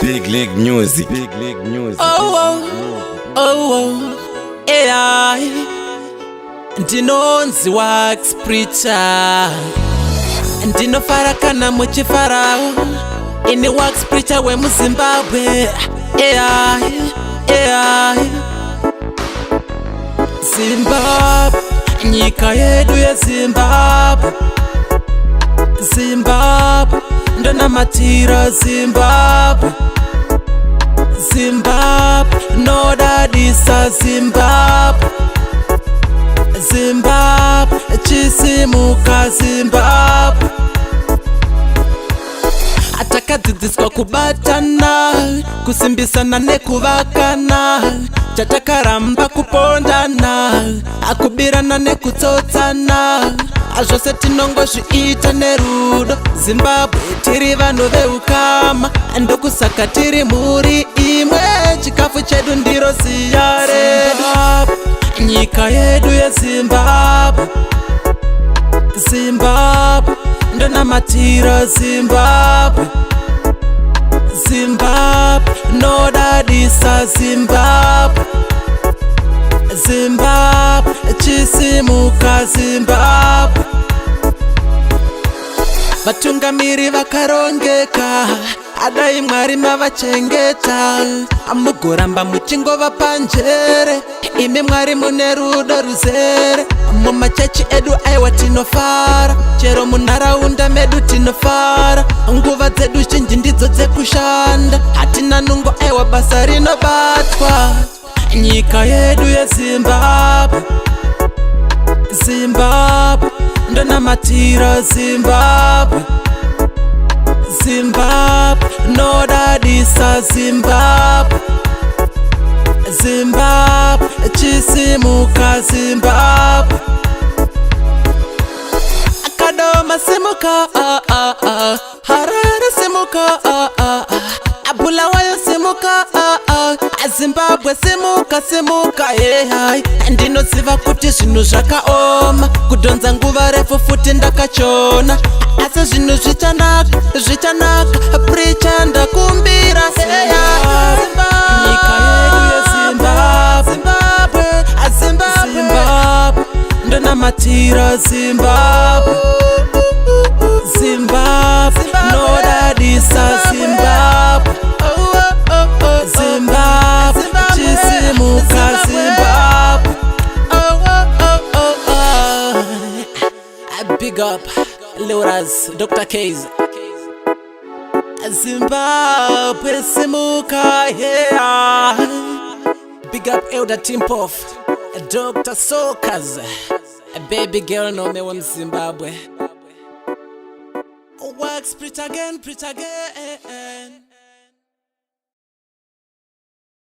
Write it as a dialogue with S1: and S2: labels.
S1: Big League Music. Big League Music.
S2: AI ndinonzi Wax Preacher, ndinofarakana muchifarao. Ini Wax Preacher wemuZimbabwe. AI Zimbabwe, nyika yedu yeZimbabwe. Zimbabwe ndonamatira Zimbabwe. Zimbabwe nodadisa Zimbabwe. Zimbabwe chisimuka Zimbabwe. Atakadzidziswa kubatana, kusimbisana nekuvakana. Chatakaramba kupondana, akubirana nekutsotsana. Zvose tinongozviita nerudo. Zimbabwe tiri vanhu veukama, ndokusaka tiri mhuri imwe. Chikafu chedu ndiro ziya redu. Nyika yedu yeZimbabwe. Zimbabwe ndonamatira Zimbabwe. Zimbabwe nodadisa Zimbabwe. Zimbabwe chisimuka Zimbabwe. Vatungamiri vakarongeka, adai Mwari mavachengeta. Amugoramba muchingova panjere, imi Mwari mune rudo ruzere. Mumachechi edu aiwa tinofara, chero munharaunda medu tinofara. Nguva dzedu zhinji ndidzo dzekushanda, hatina nungo aiwa basa rinobatwa. Nyika yedu yeZimbabwe. Zimbabwe ndonamatira Zimbabwe. Zimbabwe nodadisa Zimbabwe. Zimbabwe chisimuka Zimbabwe. Akadoma simuka, Harare simuka, Bulawayo simuka, Zimbabwe simuka simuka. Ndinoziva kuti zvinhu zvakaoma, kudhonza nguva refu futi ndakachona. Asi zvinhu zvichanaka, zvichanaka. Preacher ndakumbira. Nyika yedu yeZimbabwe. Zimbabwe ndonamatira Zimbabwe. Zimbabwe nodadisa Zimbabwe. Zimbabwe chisimuka Zimbabwe. Big up Leuras, Dr. K's. Zimbabwe simuka, yeah. Big up Elder Timpoff, Dr. Sokas, a baby girl no me one Zimbabwe. Wax Preacher again, Preacher again.